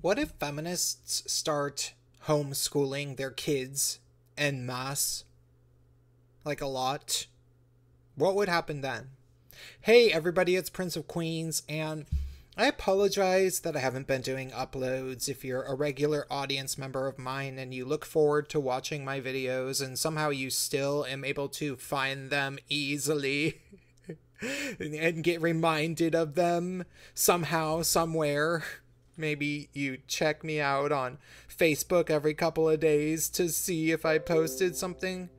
What if feminists start homeschooling their kids en masse? Like a lot? What would happen then? Hey everybody, it's Prince of Queens, and I apologize that I haven't been doing uploads. If you're a regular audience member of mine and you look forward to watching my videos and somehow you still am able to find them easily and get reminded of them somehow, somewhere, maybe you check me out on Facebook every couple of days to see if I posted something.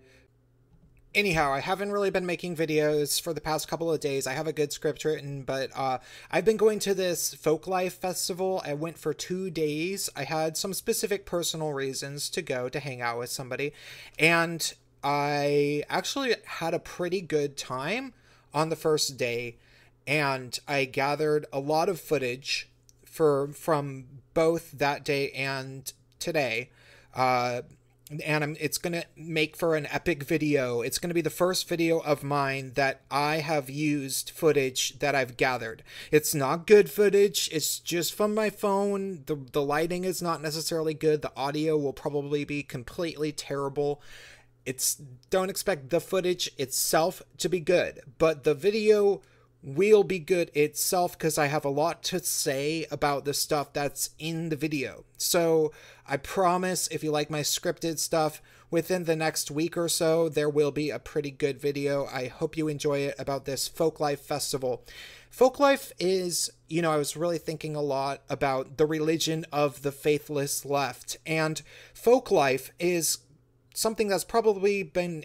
Anyhow, I haven't really been making videos for the past couple of days. I have a good script written, but I've been going to this Folklife Festival. I went for 2 days. I had some specific personal reasons to go to hang out with somebody, and I actually had a pretty good time on the first day, and I gathered a lot of footage from both that day and today. It's going to make for an epic video. It's going to be the first video of mine that I have used footage that I've gathered. It's not good footage. It's just from my phone. The lighting is not necessarily good. The audio will probably be completely terrible. Don't expect the footage itself to be good, but the video will be good itself because I have a lot to say about the stuff that's in the video. So I promise, if you like my scripted stuff, within the next week or so, there will be a pretty good video. I hope you enjoy it, about this Folklife Festival. Folklife is, I was really thinking a lot about the religion of the faithless left, and folklife is something that's probably been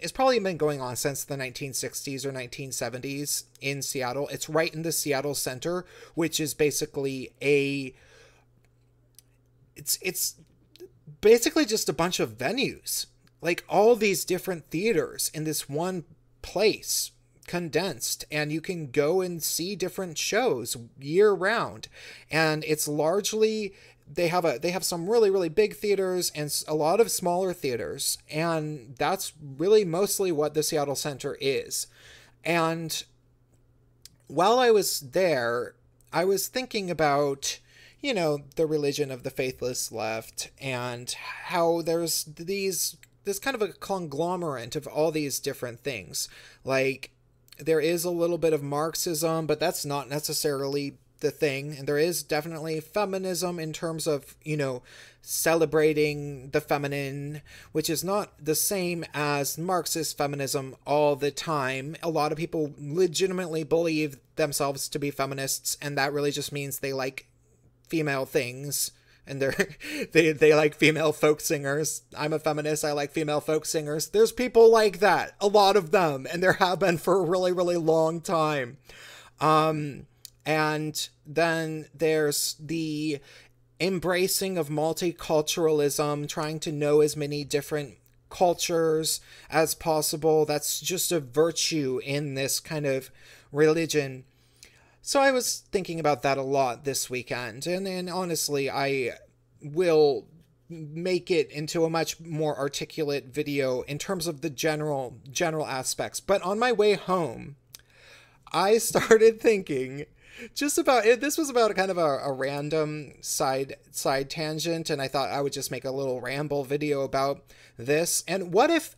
going on since the 1960s or 1970s in Seattle. It's right in the Seattle Center, which is basically it's basically just a bunch of venues, like all these different theaters in this one place condensed, and you can go and see different shows year round. And it's largely, they have some really, really big theaters and a lot of smaller theaters, and that's really mostly what the Seattle Center is. And while I was there, I was thinking about, the religion of the faithless left, and how there's this kind of a conglomerate of all these different things. Like, there is a little bit of Marxism, but that's not necessarily the thing. And there is definitely feminism in terms of, celebrating the feminine, which is not the same as Marxist feminism all the time. A lot of people legitimately believe themselves to be feminists, and that really just means they like female things, and they like female folk singers. I'm a feminist, I like female folk singers. There's people like that, a lot of them, and there have been for a really, really long time. And then there's the embracing of multiculturalism, trying to know as many different cultures as possible. That's just a virtue in this kind of religion. So I was thinking about that a lot this weekend, and honestly, I will make it into a much more articulate video in terms of the general aspects. But on my way home, I started thinking just about it. This was about kind of a random side tangent, and I thought I would just make a little ramble video about this. And what if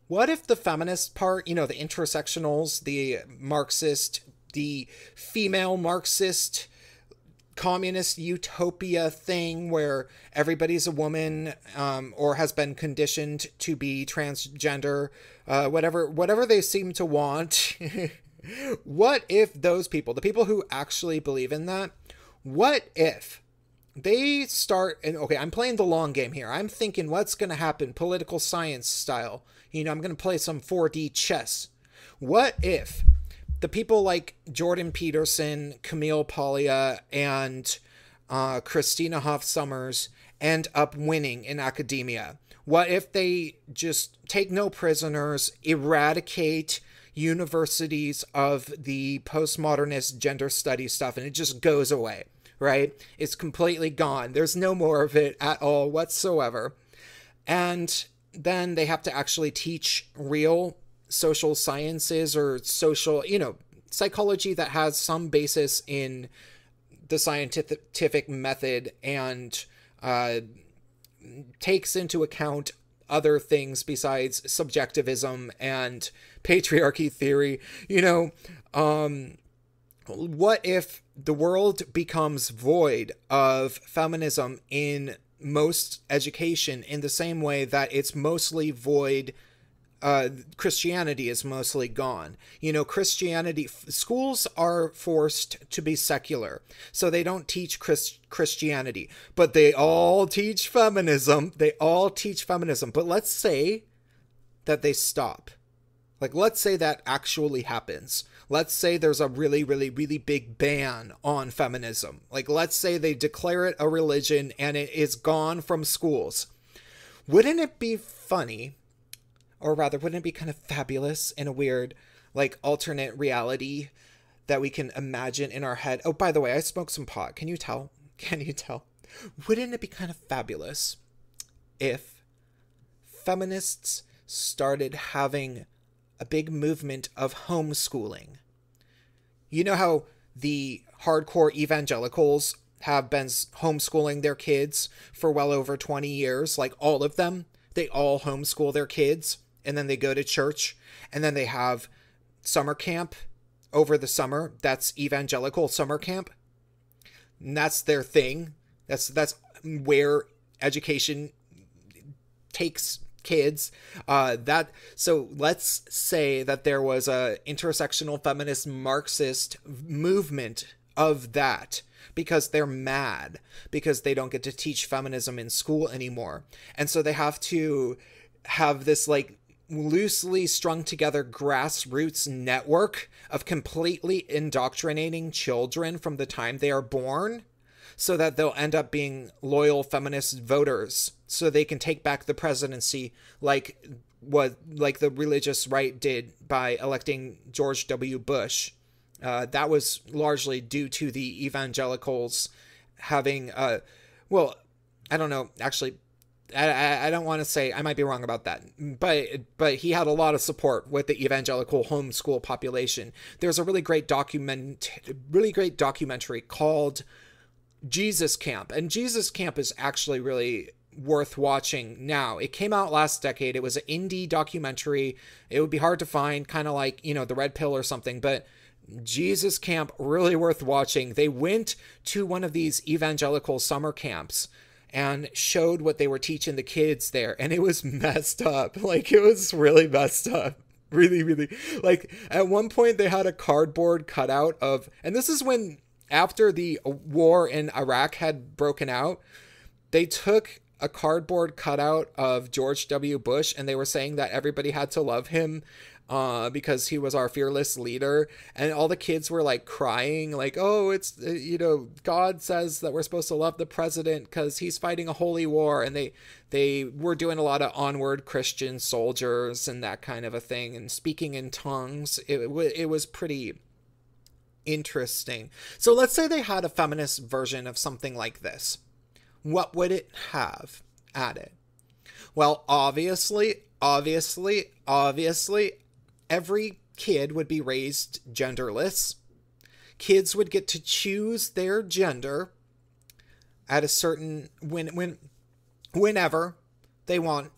the feminist part, the intersectionals, the Marxist, the female Marxist communist utopia thing where everybody's a woman, or has been conditioned to be transgender, whatever they seem to want. What if those people, the people who actually believe in that, what if they start, and okay, I'm playing the long game here. I'm thinking what's going to happen political science style. I'm going to play some 4D chess. What if the people like Jordan Peterson, Camille Paglia, and Christina Hoff Sommers end up winning in academia? What if they just take no prisoners, eradicate universities of the postmodernist gender studies stuff, and it just goes away, right? It's completely gone. There's no more of it at all whatsoever. And then they have to actually teach real social sciences or social, psychology that has some basis in the scientific method and uh, takes into account other things besides subjectivism and patriarchy theory. What if the world becomes void of feminism in most education in the same way that it's mostly void, Christianity is mostly gone. Christianity, schools are forced to be secular, so they don't teach Christianity, but they all teach feminism. But let's say that they stop. Like, let's say that actually happens. Let's say there's a really, really, really big ban on feminism. Like, let's say they declare it a religion and it is gone from schools. Wouldn't it be funny, or rather, wouldn't it be kind of fabulous in a weird, like, alternate reality that we can imagine in our head? Oh, by the way, I smoked some pot. Can you tell? Wouldn't it be kind of fabulous if feminists started having a big movement of homeschooling? You know how the hardcore evangelicals have been homeschooling their kids for well over 20 years, like all of them? They all homeschool their kids, and then they go to church, and then they have summer camp over the summer. That's evangelical summer camp. And that's their thing. That's where education takes kids. So let's say that there was a intersectional feminist Marxist movement of that, because they're mad because they don't get to teach feminism in school anymore, and so they have to have this like loosely strung together grassroots network of completely indoctrinating children from the time they are born, so that they'll end up being loyal feminist voters, so they can take back the presidency like the religious right did by electing George W. Bush. That was largely due to the evangelicals having, well, I don't know, actually, I don't want to say, I might be wrong about that, but he had a lot of support with the evangelical homeschool population. There's a really great documentary called Jesus Camp, and Jesus Camp is actually really worth watching now. It came out last decade. It was an indie documentary. It would be hard to find, kind of like, The Red Pill or something, but Jesus Camp, really worth watching. They went to one of these evangelical summer camps and showed what they were teaching the kids there, and it was messed up. Like, it was really messed up. Really, really. Like, at one point they had a cardboard cutout of, and this is when, after the war in Iraq had broken out, they took a cardboard cutout of George W. Bush, and they were saying that everybody had to love him because he was our fearless leader. And all the kids were like crying, like, oh, it's, God says that we're supposed to love the president because he's fighting a holy war. And they were doing a lot of onward Christian soldiers and that kind of a thing, and speaking in tongues. It was pretty interesting. So let's say they had a feminist version of something like this. What would it have at it? Well, obviously, every kid would be raised genderless. Kids would get to choose their gender at a certain, whenever they want.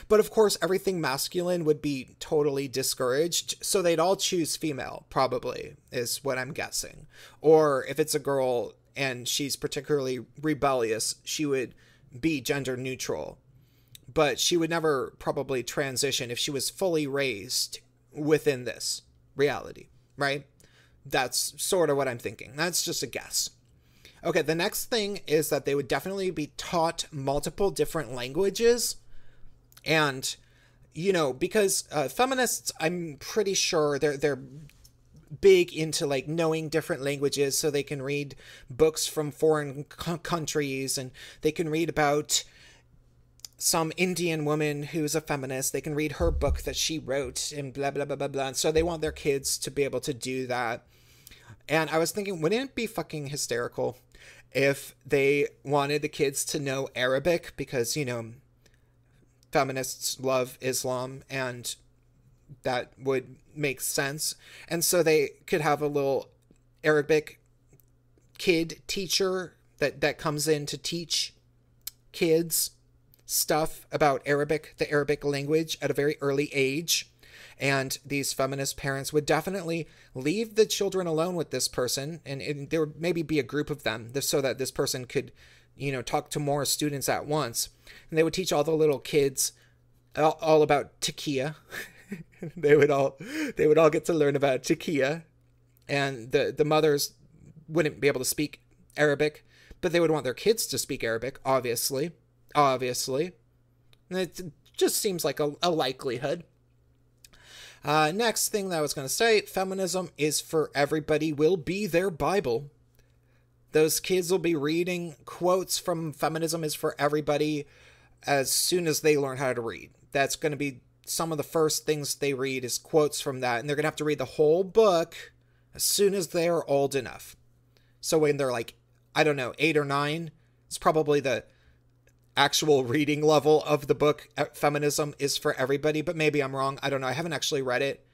But of course, everything masculine would be totally discouraged, so they'd all choose female, probably, is what I'm guessing. Or if it's a girl and she's particularly rebellious, she would be gender neutral. But she would never probably transition if she was fully raised within this reality, right? That's sort of what I'm thinking. That's just a guess. Okay, the next thing is that they would definitely be taught multiple different languages. And, because feminists, I'm pretty sure they're big into like knowing different languages, so they can read books from foreign countries, and they can read about some Indian woman who's a feminist. They can read her book that she wrote and blah, blah, blah, blah, blah. And so they want their kids to be able to do that. And I was thinking, wouldn't it be fucking hysterical if they wanted the kids to know Arabic? Because, feminists love Islam, and that would make sense. And so they could have a little Arabic kid teacher that comes in to teach kids stuff about Arabic, the Arabic language, at a very early age. And these feminist parents would definitely leave the children alone with this person, and there would maybe be a group of them so that this person could, talk to more students at once. And they would teach all the little kids all about taqiyya. they would all get to learn about taqiyya, and the mothers wouldn't be able to speak Arabic, but they would want their kids to speak Arabic, obviously. And it just seems like a likelihood. Next thing that I was going to say, feminism is for everybody will be their Bible. Those kids will be reading quotes from Feminism is for Everybody as soon as they learn how to read. That's going to be some of the first things they read is quotes from that. And they're going to have to read the whole book as soon as they're old enough. So when they're like, I don't know, 8 or 9, it's probably the actual reading level of the book. Feminism is for Everybody, but maybe I'm wrong. I don't know. I haven't actually read it.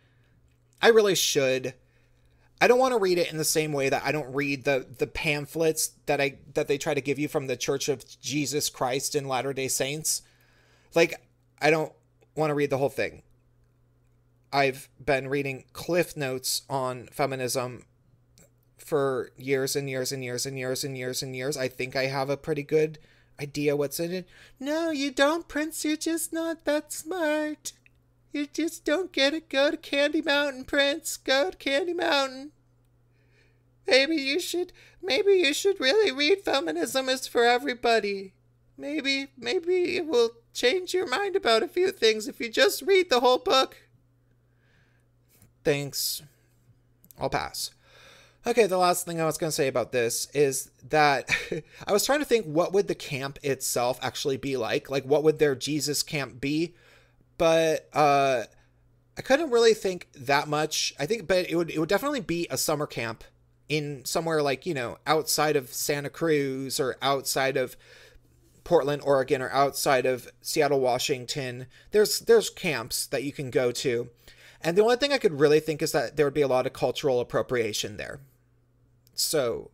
I really should. I don't want to read it in the same way that I don't read the pamphlets that they try to give you from the Church of Jesus Christ in Latter-day Saints. Like, I don't want to read the whole thing. I've been reading Cliff Notes on feminism for years and years and years and years and years and years. I think I have a pretty good idea what's in it. No, you don't, Prince. You're just not that smart. You just don't get it. Go to Candy Mountain, Prince. Go to Candy Mountain. Maybe you should really read Feminism is for Everybody. Maybe it will change your mind about a few things if you just read the whole book. Thanks. I'll pass. Okay, the last thing I was going to say about this is that I was trying to think what would the camp itself actually be like? Like, what would their Jesus camp be? But I couldn't really think that much. I think, but it would definitely be a summer camp in somewhere like, outside of Santa Cruz or outside of Portland, Oregon, or outside of Seattle, Washington. There's camps that you can go to. And the only thing I could really think is that there would be a lot of cultural appropriation there. So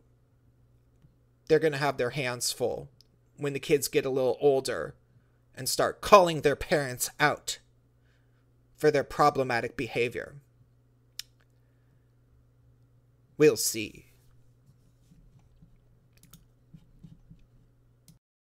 they're going to have their hands full when the kids get a little older and start calling their parents out for their problematic behavior. We'll see.